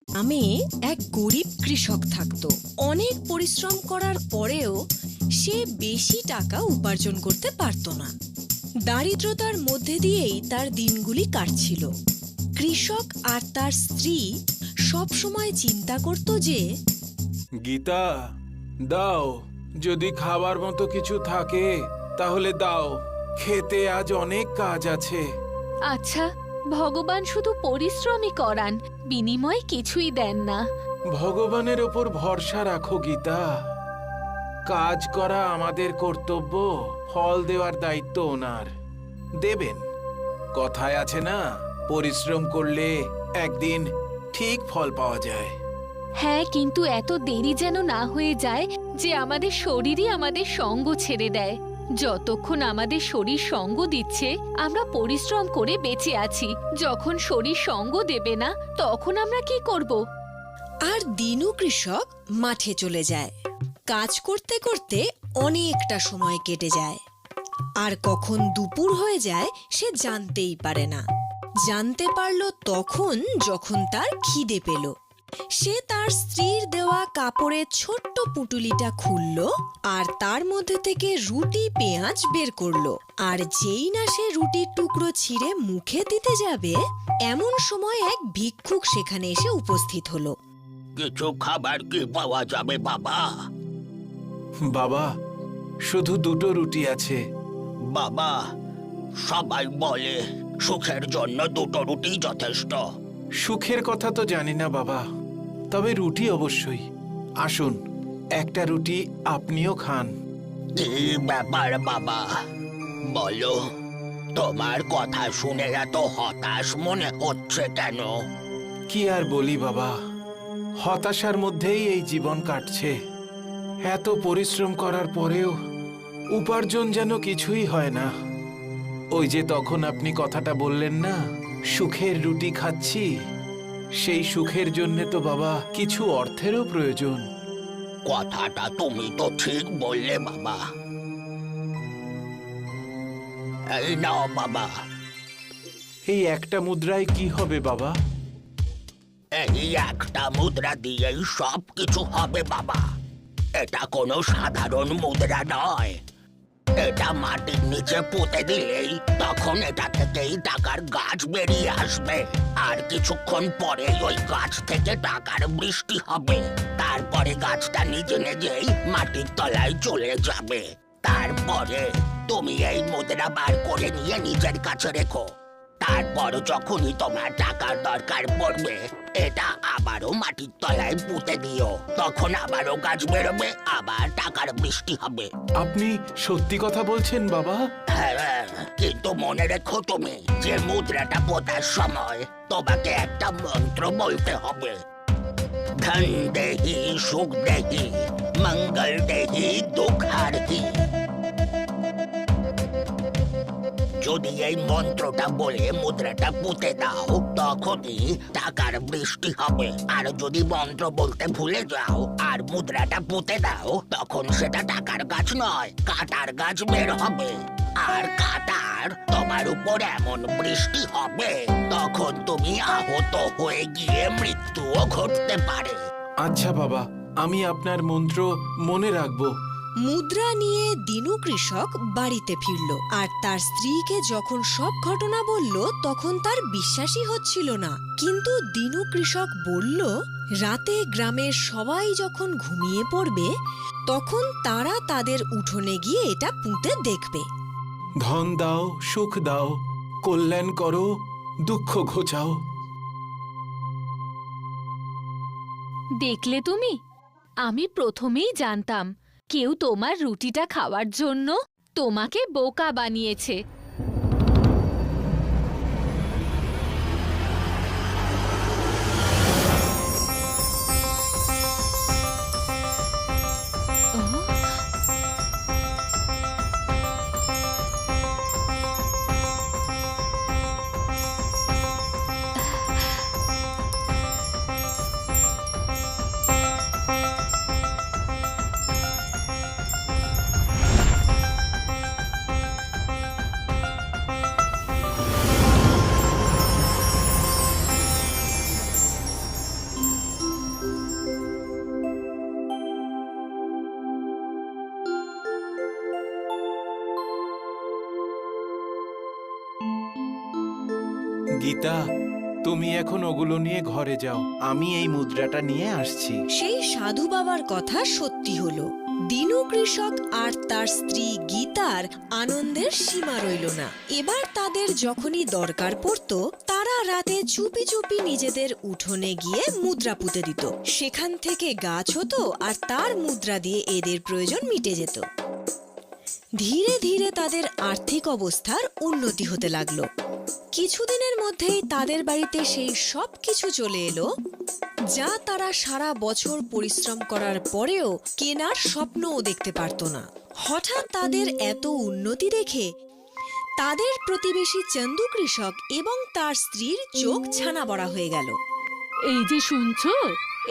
গ্রামে এক গরিব কৃষক থাকতো। অনেক পরিশ্রম করার পরেও সে বেশি টাকা উপার্জন করতে পারতো না। দারিদ্রতার মধ্যে দিয়েই তার দিনগুলি কাটছিল। কৃষক আর তার স্ত্রী সব সময় চিন্তা করত যে গীতা, দাও, যদি খাবার মতো কিছু থাকে তাহলে দাও, খেতে আজ অনেক কাজ আছে। আচ্ছা, ভগবান শুধু পরিশ্রমই করান, বিনিময়ে কিছুই দেন না। ভগবানের ওপর ভরসা রাখো গীতা। কাজ করা আমাদের কর্তব্য, ফল দেওয়ার দায়িত্ব ওনার। দেবেন। কথায় আছে না, পরিশ্রম করলে একদিন ঠিক ফল পাওয়া যায়। হ্যাঁ, কিন্তু এত দেরি যেন না হয়ে যায় যে আমাদের শরীরই আমাদের সঙ্গ ছেড়ে দেয়। যতক্ষণ আমাদের শরীর সঙ্গ দিচ্ছে আমরা পরিশ্রম করে বেঁচে আছি। যখন শরীর সঙ্গ দেবে না তখন আমরা কি করব? আর দিনু কৃষক মাঠে চলে যায়। কাজ করতে করতে অনেকটা সময় কেটে যায়, আর কখন দুপুর হয়ে যায় সে জানতেই পারে না। জানতে পারল তখন যখন তার খিদে পেল। সে তার স্ত্রীর দেওয়া কাপড়ের ছোট্ট পুটুলিটা খুলল আর তার মধ্যে থেকে রুটি পেঁয়াজ বের করলো। আর যেই না সে রুটির টুকরো ছিঁড়ে মুখে দিতে যাবে, এমন সময় এক ভিক্ষুক সেখানে এসে উপস্থিত হলো। কিছু খাবার কি পাওয়া যাবে বাবা? বাবা, শুধু দুটো রুটি আছে। বাবা, সবাই বলে সুখের জন্য দুটো রুটি যথেষ্ট। সুখের কথা তো জানি না বাবা, তবে রুটি অবশ্যই। আসুন, একটা রুটি আপনিও খান। কি ব্যাপার বাবা, বলো, তোমার কথা শুনে এত হতাশ মনে হচ্ছে কেন? কি আর বলি বাবা, হতাশার মধ্যেই এই জীবন কাটছে। এত পরিশ্রম করার পরেও উপার্জন যেন কিছুই হয় না। ওই যে তখন আপনি কথাটা বললেন না, সুখের রুটি খাচ্ছি, সেই সুখের জন্য তো বাবা কিছু অর্থেরও প্রয়োজন। কথাটা তুমি তো ঠিক বললে বাবা। এই নাও বাবা। এই একটা মুদ্রায় কি হবে বাবা? এই একটা মুদ্রা দিয়েই সব কিছু হবে বাবা। এটা কোনো সাধারণ মুদ্রা নয়। এটা মাটির নিচে পুঁতে দিলেই তখন এটা থেকেই টাকার গাছ বেরিয়ে আসবে। আর কিছুক্ষণ পরে ওই গাছ থেকে টাকার বৃষ্টি হবে। তারপরে গাছটা নিজে নিজেই মাটির তলায় চলে যাবে। তারপরে তুমি এই মুদ্রা বার করে নিয়ে নিজের কাছে রেখো। তারপর যখনই তোমার টাকার দরকার পড়বে, এটা আবারও মাটির তলায় পুঁতে দিও। তখন আবারও গাছ বেরোবে, আবার টাকার বৃষ্টি হবে। আপনি সত্যি কথা বলছেন বাবা? হ্যাঁ, কিন্তু মনে রেখো তুমি যে মুদ্রাটা পোতার সময় তোমাকে একটা মন্ত্র বলতে হবে। ধন দেহি সুখ দেহি মঙ্গল দেহি দুঃখ হারহি। যদি এই মন্ত্রটা বলে মুদ্রাটা পুঁতে দাও, তখনই টাকার বৃষ্টি হবে। আর যদি মন্ত্র বলতে ভুলে যাও আর মুদ্রাটা পুঁতে দাও, তখন সেটা টাকার গাছ নয়, কাঁটার গাছ বের হবে। আর কাঁটার তোমার উপর এমন বৃষ্টি হবে, তখন তুমি আহত হয়ে গিয়ে মৃত্যুও ঘটতে পারে। আচ্ছা বাবা, আমি আপনার মন্ত্র মনে রাখবো। মুদ্রা নিয়ে দিনু কৃষক বাড়িতে ফিরল, আর তার স্ত্রীকে যখন সব ঘটনা বলল তখন তার বিশ্বাসই হচ্ছিল না। কিন্তু দিনু কৃষক বলল, রাতে গ্রামের সবাই যখন ঘুমিয়ে পড়বে তখন তারা তাদের উঠোনে গিয়ে এটা পুঁতে দেখবে। ধন দাও, সুখ দাও, কল্যাণ করো, দুঃখ ঘোচাও। দেখলে তুমি, আমি প্রথমেই জানতাম কেউ তোমার রুটিটা খাওয়ার জন্য তোমাকে বোকা বানিয়েছে। গীতা, তুমি এখন ওগুলো নিয়ে ঘরে যাও, আমি এই মুদ্রাটা নিয়ে আসছি। সেই সাধু বাবার কথা সত্যি হলো। দিনু কৃষক আর তার স্ত্রী গীতার আনন্দের সীমা রইল না। এবার তাদের যখনই দরকার পড়তো, তারা রাতে চুপি চুপি নিজেদের উঠোনে গিয়ে মুদ্রা পুঁতে দিত। সেখান থেকে গাছ হতো আর তার মুদ্রা দিয়ে এদের প্রয়োজন মিটে যেত। ধীরে ধীরে তাদের আর্থিক অবস্থার উন্নতি হতে লাগলো। কিছুদিনের মধ্যেই তাদের বাড়িতে সেই সব কিছু চলে এলো যা তারা সারা বছর পরিশ্রম করার পরেও কেনার স্বপ্নও দেখতে পারত না। হঠাৎ তাদের এত উন্নতি দেখে তাদের প্রতিবেশী চন্দু কৃষক এবং তার স্ত্রীর চোখ ছানা বড়া হয়ে গেল। এই যে শুনছো,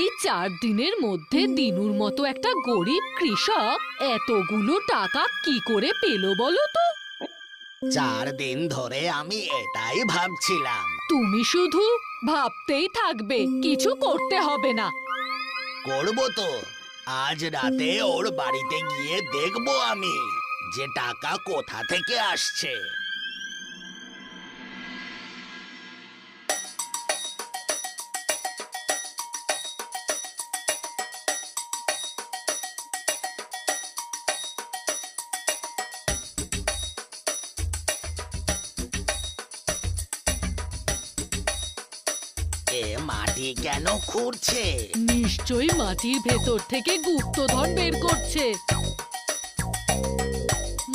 এই 4 দিনের মধ্যে দিনুর মতো একটা গরিব কৃষক এতগুলো টাকা কি করে পেল বলো তো? 4 দিন ধরে আমি এটাই ভাবছিলাম। তুমি শুধু ভাবতেই থাকবে, কিছু করতে হবে না। করব তো। আজ রাতে ওর বাড়িতে গিয়ে দেখবো আমি যে টাকা কোথা থেকে আসছে। এ মাটি কেন খুঁড়ছে? নিশ্চয়ই মাটির ভেতর থেকে গুপ্তধন বের করছে।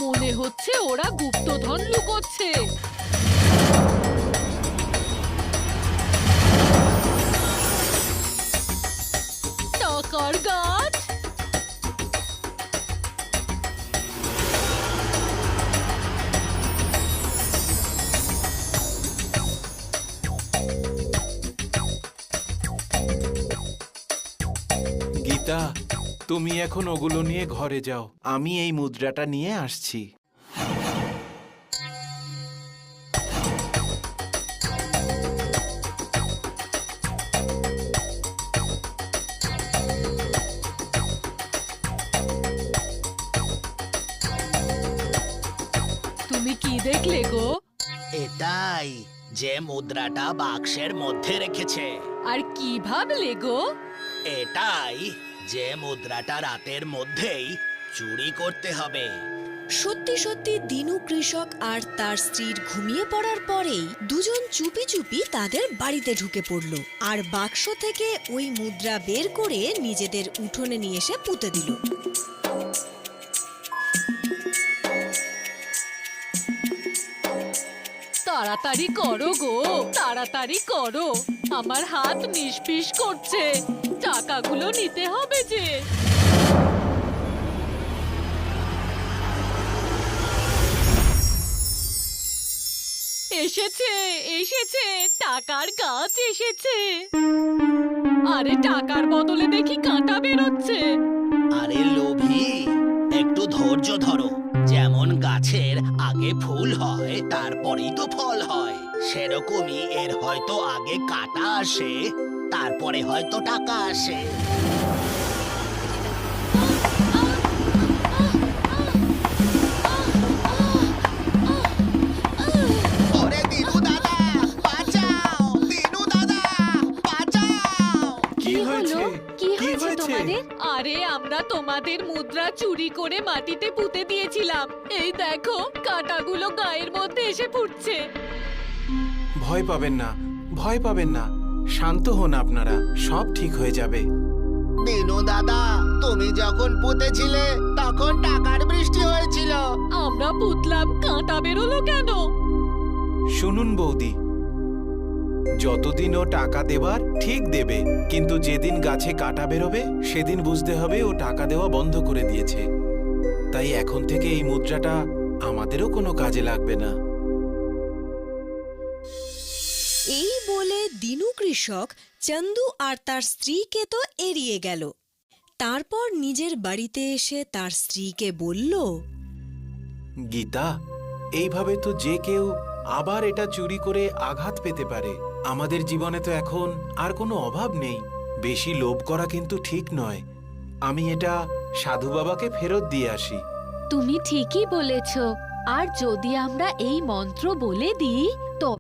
মনে হচ্ছে ওরা গুপ্তধন লুকোচ্ছে। টাকার গাছ। গীতা, তুমি এখন ওগুলো নিয়ে ঘরে যাও, আমি এই মুদ্রাটা নিয়ে আসছি। তুমি কি দেখলে গো? এটাই যে মুদ্রাটা বাক্সের মধ্যে রেখেছে। আর কি ভাবলে গো? এটাই যে মুদ্রাটা রাতের মধ্যেই চুরি করতে হবে। সত্যি সত্যি দিনু কৃষক আর তার স্ত্রীর ঘুমিয়ে পড়ার পরেই দুজন চুপি চুপি তাদের বাড়িতে ঢুকে পড়ল আর বাক্স থেকে ওই মুদ্রা বের করে নিজেদের উঠোনে নিয়ে এসে পুঁতে দিল। তাড়াতাড়ি করো গো, তাড়াতাড়ি করো, আমার হাত নিষ্পিস করছে। টাকাগুলো নিতে হবে যে। এসেছে এসেছে, টাকার গাছ এসেছে। আরে টাকার বদলে দেখি কাঁটা বেরোচ্ছে। আরে লোভী, একটু ধৈর্য ধরো। যেমন গাছের আগে ফুল হয় তারপরেই তো ফল হয়, সেরকমই এর হয়তো আগে কাঁটা আসে তারপরে হয়তো টাকা আসে। ওরে দিনু দাদা, বাঁচাও! দিনু দাদা, বাঁচাও! কি হয়েছে? কি হয়েছে তোমাদের? আরে আমরা তোমাদের মুদ্রা চুরি করে মাটিতে পুঁতে দিয়েছিলাম। এই দেখো কাঁটাগুলো গায়ের মধ্যে এসে ফুটছে। ভয় পাবেন না, ভয় পাবেন না, শান্ত হন আপনারা, সব ঠিক হয়ে যাবে। দিনু দাদা, তুমি যখন পুঁতেছিলে তখন টাকার বৃষ্টি হয়েছিল। আমরা পুতলাম, কাঁটা বেরোলো কেন? শুনুন বৌদি, যতদিন ও টাকা দেবার ঠিক দেবে, কিন্তু যেদিন গাছে কাঁটা বেরোবে সেদিন বুঝতে হবে ও টাকা দেওয়া বন্ধ করে দিয়েছে। তাই এখন থেকে এই মুদ্রাটা আমাদেরও কোনো কাজে লাগবে না। এই বলে দিনু কৃষক চন্দু আর তার স্ত্রীকে তো এড়িয়ে গেল। তারপর নিজের বাড়িতে এসে তার স্ত্রীকে বলল, গীতা, এইভাবে তো যে কেউ আবার এটা চুরি করে আঘাত পেতে পারে। আমাদের জীবনে তো এখন আর কোনো অভাব নেই, বেশি লোভ করা কিন্তু ঠিক নয়। আমি এটা সাধু বাবাকে ফেরত দিয়ে আসি। তুমি ঠিকই বলেছ। আর যদি আমরা এই মন্ত্র বলে দিই তো